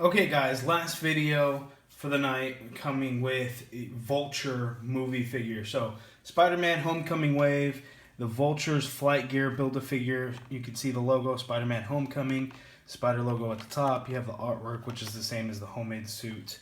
Okay guys, last video for the night coming with a Vulture movie figure. So Spider-Man Homecoming Wave, the Vulture's flight gear Build-A-Figure. You can see the logo, Spider-Man Homecoming, Spider logo at the top. You have the artwork, which is the same as the homemade suit.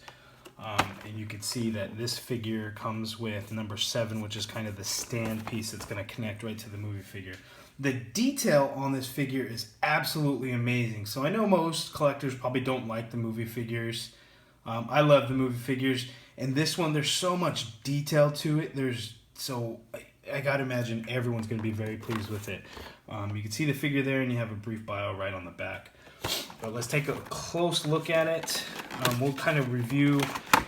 And you can see that this figure comes with number 7, which is kind of the stand piece that's going to connect right to the movie figure. The detail on this figure is absolutely amazing. So I know most collectors probably don't like the movie figures. I love the movie figures. And this one, there's so much detail to it. I gotta imagine everyone's going to be very pleased with it. You can see the figure there, and you have a brief bio right on the back. But let's take a close look at it. We'll kind of review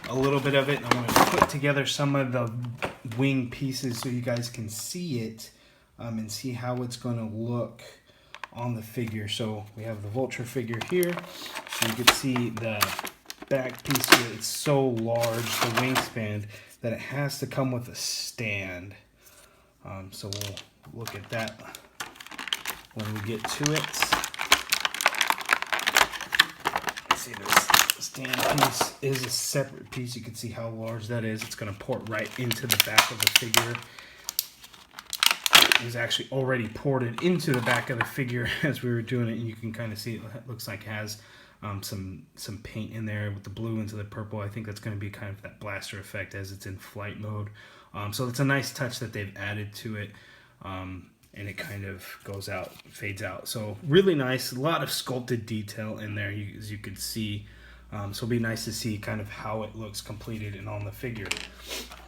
a little bit of it. I'm going to put together some of the wing pieces so you guys can see it and see how it's going to look on the figure. So we have the Vulture figure here. So you can see the back piece here. It's so large, the wingspan, that it has to come with a stand. So we'll look at that when we get to it. See, this stand piece is a separate piece. You can see how large that is. It's going to port right into the back of the figure. It was actually already ported into the back of the figure as we were doing it, and you can kind of see it looks like it has some paint in there with the blue into the purple. I think that's going to be kind of that blaster effect as it's in flight mode. So it's a nice touch that they've added to it. And it kind of goes out, fades out. So really nice, a lot of sculpted detail in there, as you can see. So it'll be nice to see kind of how it looks completed and on the figure.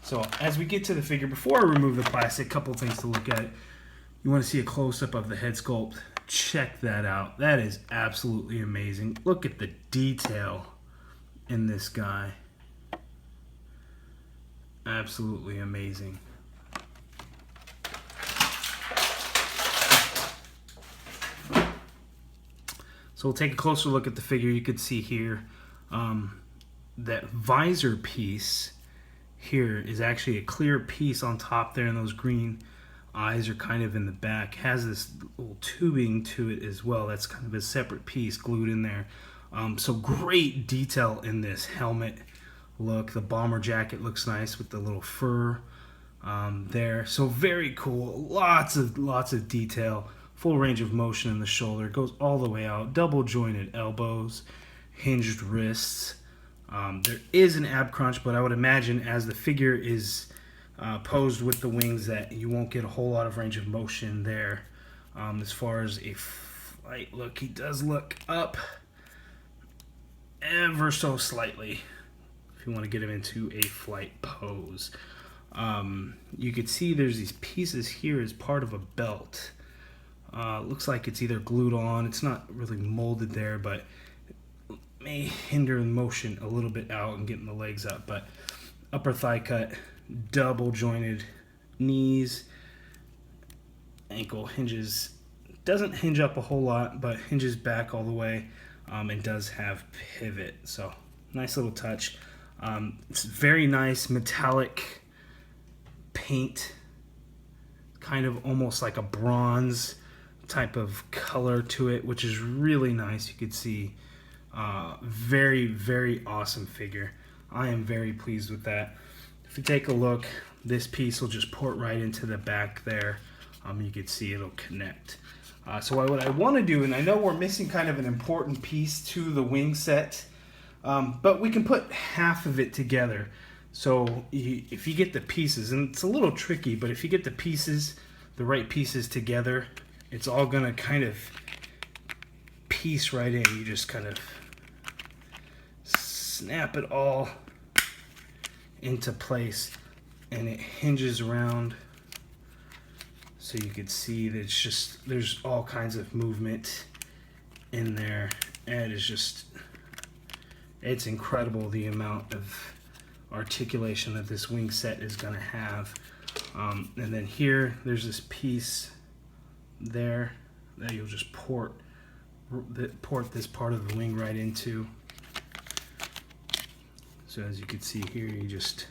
So as we get to the figure, before I remove the plastic, a couple things to look at. You want to see a close-up of the head sculpt. Check that out. That is absolutely amazing. Look at the detail in this guy. Absolutely amazing. So we'll take a closer look at the figure. You can see here that visor piece here is actually a clear piece on top there, and those green eyes are kind of in the back. Has this little tubing to it as well. That's kind of a separate piece glued in there. So great detail in this helmet look. The bomber jacket looks nice with the little fur there. So very cool. Lots of detail. Full range of motion in the shoulder. It goes all the way out. Double jointed elbows, hinged wrists. There is an ab crunch, but I would imagine as the figure is posed with the wings that you won't get a whole lot of range of motion there. As far as a flight look, he does look up ever so slightly if you want to get him into a flight pose. You can see there's these pieces here as part of a belt. Looks like it's either glued on. It's not really molded there, but it may hinder the motion a little bit out and getting the legs up. But upper thigh cut, double jointed knees, ankle hinges. Doesn't hinge up a whole lot, but hinges back all the way, and does have pivot. So nice little touch. It's very nice metallic paint, kind of almost like a bronze type of color to it, which is really nice. You could see very awesome figure. I am very pleased with that. If you take a look, this piece will just port right into the back there. You can see it'll connect. So what I want to do, and I know we're missing kind of an important piece to the wing set, but we can put half of it together. So if you get the pieces, and it's a little tricky, but if you get the pieces, the right pieces together, it's all gonna kind of piece right in. You just kind of snap it all into place, and it hinges around. So you can see that there's all kinds of movement in there, and it's incredible the amount of articulation that this wing set is gonna have. And then here, there's this piece there that you'll just port this part of the wing right into. So as you can see here, you just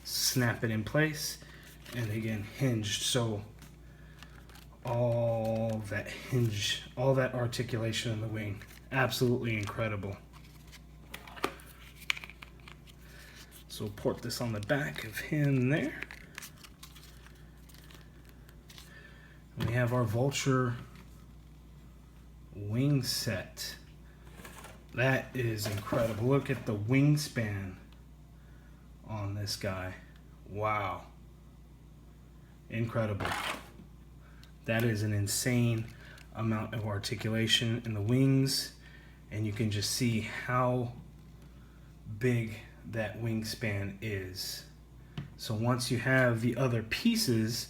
snap it in place, and again hinged. So all that hinge, all that articulation in the wing. Absolutely incredible. So we'll port this on the back of him there. And we have our Vulture wing set. That is incredible. Look at the wingspan on this guy. Wow. Incredible. That is an insane amount of articulation in the wings, and you can just see how big that wingspan is. So once you have the other pieces,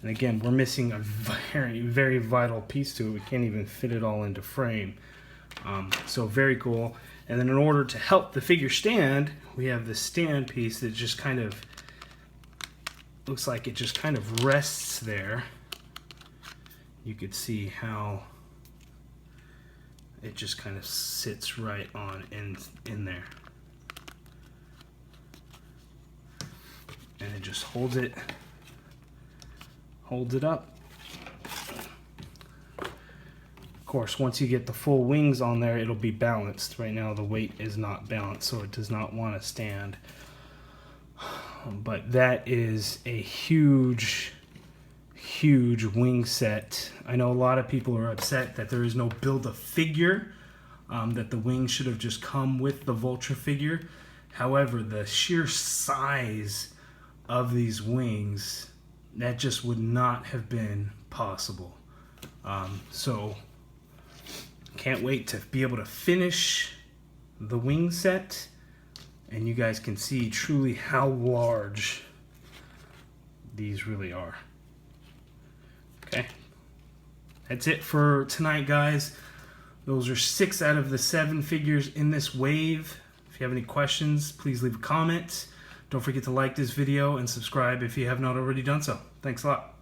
and again, we're missing a very, very vital piece to it. We can't even fit it all into frame. So very cool. And then in order to help the figure stand, we have this stand piece that just kind of looks like it just kind of rests there. You could see how it just kind of sits right on in there. And it just holds it up. Of course, once you get the full wings on there, it'll be balanced. Right now the weight is not balanced, so it does not want to stand. But that is a huge wing set. I know a lot of people are upset that there is no Build-A-Figure, that the wings should have just come with the Vulture figure. However, the sheer size of these wings, that just would not have been possible. So can't wait to be able to finish the wing set, and you guys can see truly how large these really are. Okay, that's it for tonight, guys. Those are 6 out of the 7 figures in this wave. If you have any questions, please leave a comment. Don't forget to like this video and subscribe if you have not already done so. Thanks a lot.